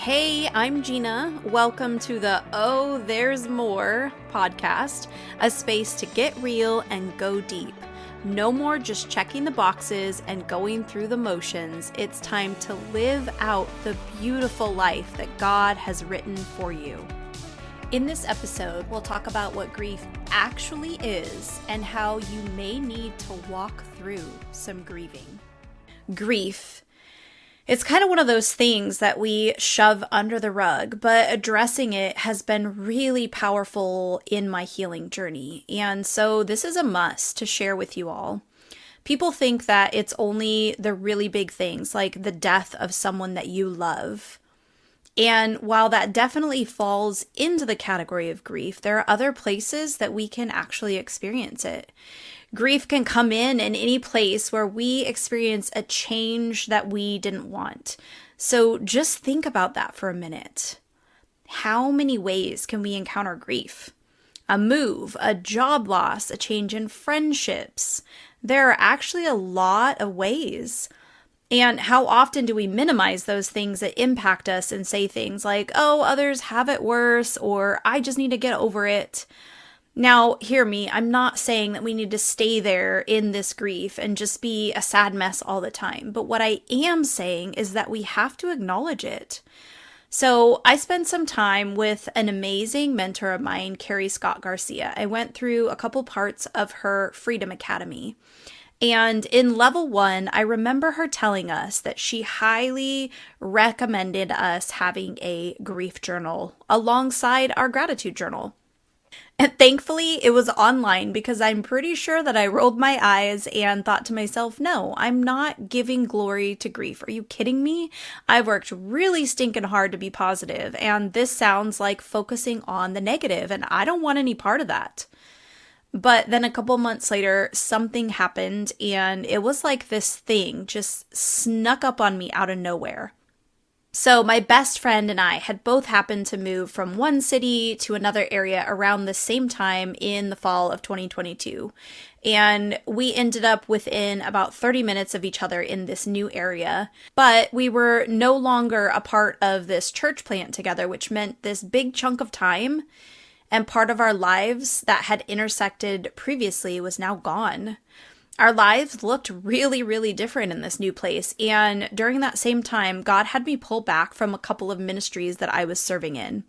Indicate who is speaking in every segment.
Speaker 1: Hey, I'm Gina. Welcome to the Oh, There's More podcast, a space to get real and go deep. No more just checking the boxes and going through the motions. It's time to live out the beautiful life that God has written for you. In this episode, we'll talk about what grief actually is and how you may need to walk through some grieving. Grief. It's kind of one of those things that we shove under the rug, but addressing it has been really powerful in my healing journey. And so this is a must to share with you all. People think that it's only the really big things, like the death of someone that you love. And while that definitely falls into the category of grief, there are other places that we can actually experience it. Grief can come in any place where we experience a change that we didn't want. So just think about that for a minute. How many ways can we encounter grief? A move, a job loss, a change in friendships. There are actually a lot of ways. And how often do we minimize those things that impact us and say things like, oh, others have it worse, or I just need to get over it. Now, hear me, I'm not saying that we need to stay there in this grief and just be a sad mess all the time. But what I am saying is that we have to acknowledge it. So I spent some time with an amazing mentor of mine, Carrie Scott Garcia. I went through a couple parts of her Freedom Academy. And in level 1, I remember her telling us that she highly recommended us having a grief journal alongside our gratitude journal. And thankfully, it was online because I'm pretty sure that I rolled my eyes and thought to myself, no, I'm not giving glory to grief. Are you kidding me? I've worked really stinking hard to be positive, and this sounds like focusing on the negative, and I don't want any part of that. But then a couple months later, something happened, and it was like this thing just snuck up on me out of nowhere. So my best friend and I had both happened to move from one city to another area around the same time in the fall of 2022. And we ended up within about 30 minutes of each other in this new area. But we were no longer a part of this church plant together, which meant this big chunk of time and part of our lives that had intersected previously was now gone. Our lives looked really, really different in this new place. And during that same time, God had me pull back from a couple of ministries that I was serving in.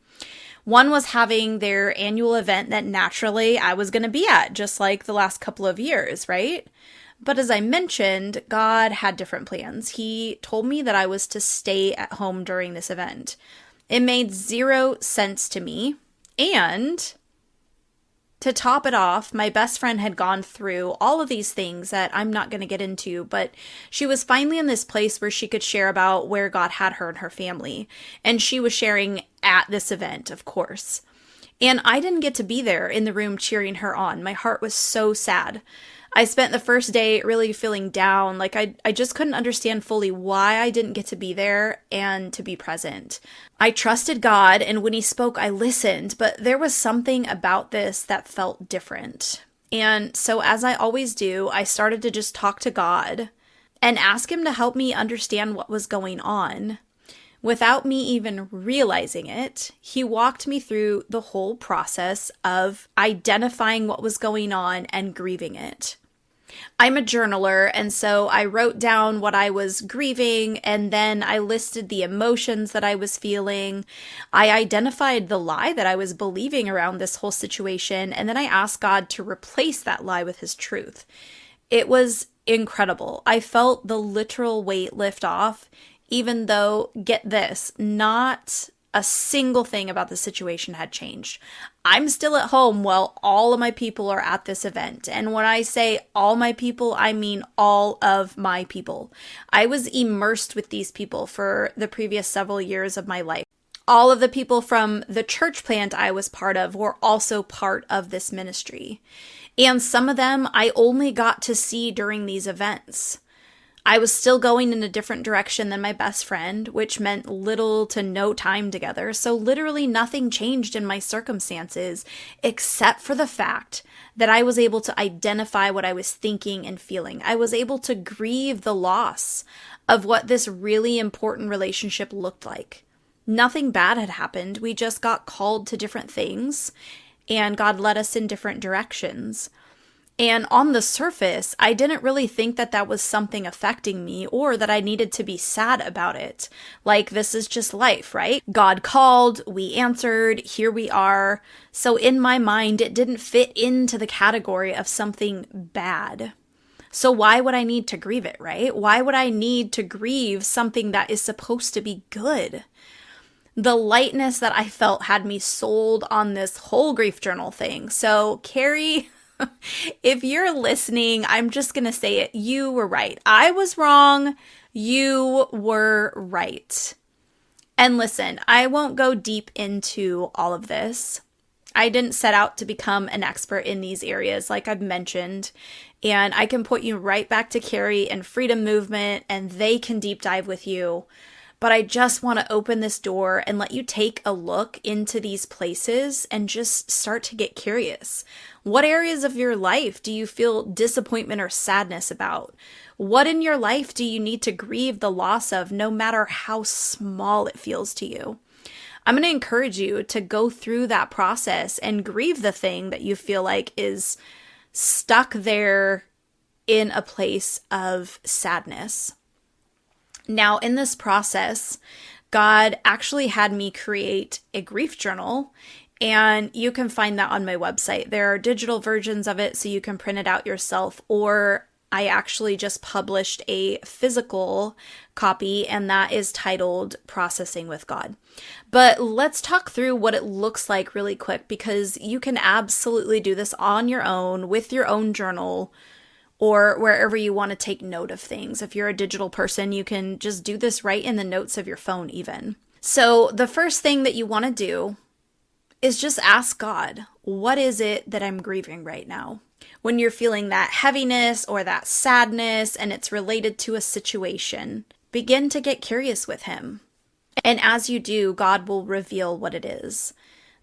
Speaker 1: One was having their annual event that naturally I was going to be at, just like the last couple of years, right? But as I mentioned, God had different plans. He told me that I was to stay at home during this event. It made zero sense to me. And to top it off, my best friend had gone through all of these things that I'm not going to get into, but she was finally in this place where she could share about where God had her and her family. And she was sharing at this event, of course. And I didn't get to be there in the room cheering her on. My heart was so sad. I spent the first day really feeling down, like I just couldn't understand fully why I didn't get to be there and to be present. I trusted God, and when He spoke, I listened, but there was something about this that felt different. And so as I always do, I started to just talk to God and ask Him to help me understand what was going on. Without me even realizing it, He walked me through the whole process of identifying what was going on and grieving it. I'm a journaler, and so I wrote down what I was grieving, and then I listed the emotions that I was feeling. I identified the lie that I was believing around this whole situation, and then I asked God to replace that lie with His truth. It was incredible. I felt the literal weight lift off, even though, get this, not a single thing about the situation had changed. I'm still at home while all of my people are at this event. And when I say all my people, I mean all of my people. I was immersed with these people for the previous several years of my life. All of the people from the church plant I was part of were also part of this ministry. And some of them I only got to see during these events. I was still going in a different direction than my best friend, which meant little to no time together. So literally nothing changed in my circumstances, except for the fact that I was able to identify what I was thinking and feeling. I was able to grieve the loss of what this really important relationship looked like. Nothing bad had happened. We just got called to different things, and God led us in different directions. And on the surface, I didn't really think that that was something affecting me or that I needed to be sad about it. Like, this is just life, right? God called, we answered, here we are. So in my mind, it didn't fit into the category of something bad. So why would I need to grieve it, right? Why would I need to grieve something that is supposed to be good? The lightness that I felt had me sold on this whole grief journal thing. So Carrie, if you're listening, I'm just going to say it. You were right. I was wrong. You were right. And listen, I won't go deep into all of this. I didn't set out to become an expert in these areas, like I've mentioned. And I can put you right back to Carrie and Freedom Movement, and they can deep dive with you. But I just want to open this door and let you take a look into these places and just start to get curious. What areas of your life do you feel disappointment or sadness about? What in your life do you need to grieve the loss of, no matter how small it feels to you? I'm going to encourage you to go through that process and grieve the thing that you feel like is stuck there in a place of sadness. Now, in this process, God actually had me create a grief journal, and you can find that on my website. There are digital versions of it, so you can print it out yourself, or I actually just published a physical copy, and that is titled Processing with God. But let's talk through what it looks like really quick, because you can absolutely do this on your own with your own journal, or wherever you want to take note of things. If you're a digital person, you can just do this right in the notes of your phone even. So the first thing that you want to do is just ask God, what is it that I'm grieving right now? When you're feeling that heaviness or that sadness and it's related to a situation, begin to get curious with Him. And as you do, God will reveal what it is.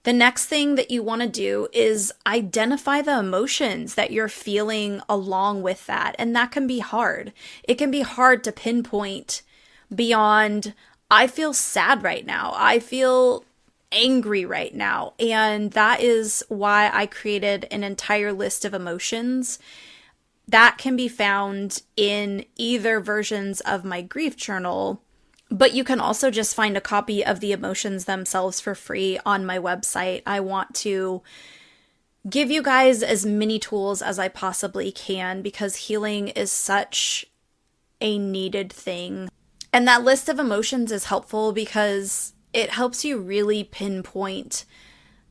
Speaker 1: The next thing that you want to do is identify the emotions that you're feeling along with that. And that can be hard. It can be hard to pinpoint beyond, I feel sad right now. I feel angry right now. And that is why I created an entire list of emotions that can be found in either versions of my grief journal. But you can also just find a copy of the emotions themselves for free on my website. I want to give you guys as many tools as I possibly can, because healing is such a needed thing. And that list of emotions is helpful because it helps you really pinpoint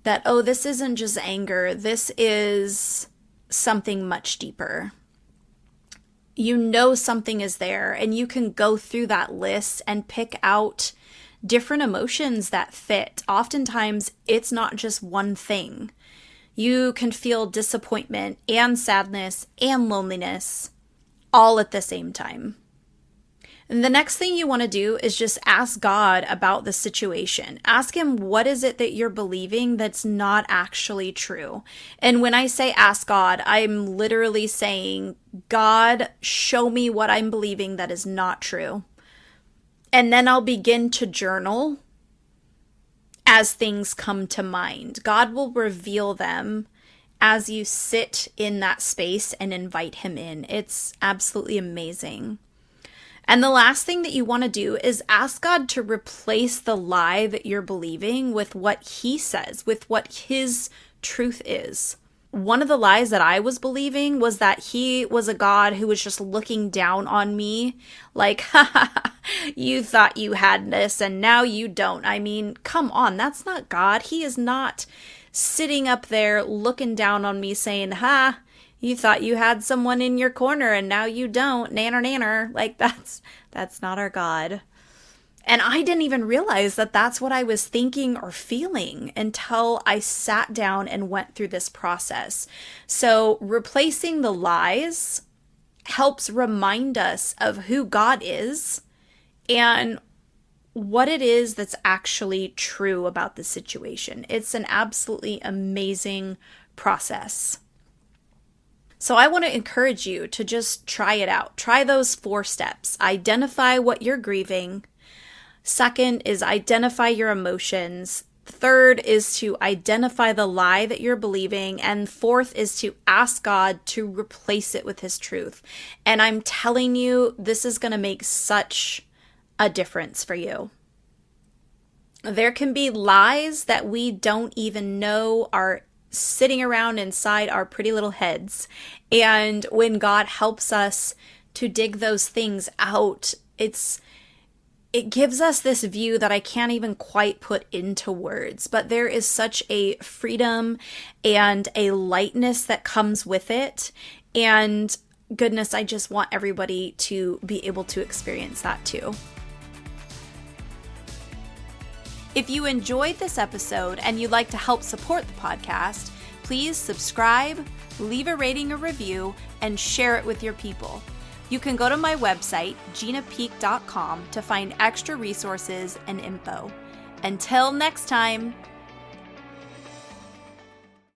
Speaker 1: that, oh, this isn't just anger. This is something much deeper. You know something is there, and you can go through that list and pick out different emotions that fit. Oftentimes, it's not just one thing. You can feel disappointment and sadness and loneliness all at the same time. And the next thing you want to do is just ask God about the situation. Ask Him, what is it that you're believing that's not actually true? And when I say ask God, I'm literally saying, God, show me what I'm believing that is not true. And then I'll begin to journal as things come to mind. God will reveal them as you sit in that space and invite Him in. It's absolutely amazing. And the last thing that you want to do is ask God to replace the lie that you're believing with what He says, with what His truth is. One of the lies that I was believing was that He was a God who was just looking down on me like, ha ha ha, you thought you had this and now you don't. I mean, come on, that's not God. He is not sitting up there looking down on me saying, ha, you thought you had someone in your corner and now you don't. Nanner, nanner. Like, that's not our God. And I didn't even realize that that's what I was thinking or feeling until I sat down and went through this process. So replacing the lies helps remind us of who God is and what it is that's actually true about the situation. It's an absolutely amazing process. So I want to encourage you to just try it out. Try those 4 steps. Identify what you're grieving. Second is identify your emotions. Third is to identify the lie that you're believing. And fourth is to ask God to replace it with his truth. And I'm telling you, this is going to make such a difference for you. There can be lies that we don't even know are sitting around inside our pretty little heads. And when God helps us to dig those things out, it gives us this view that I can't even quite put into words, but there is such a freedom and a lightness that comes with it. And goodness, I just want everybody to be able to experience that too. If you enjoyed this episode and you'd like to help support the podcast, please subscribe, leave a rating or review, and share it with your people. You can go to my website, ginapeak.com, to find extra resources and info. Until next time.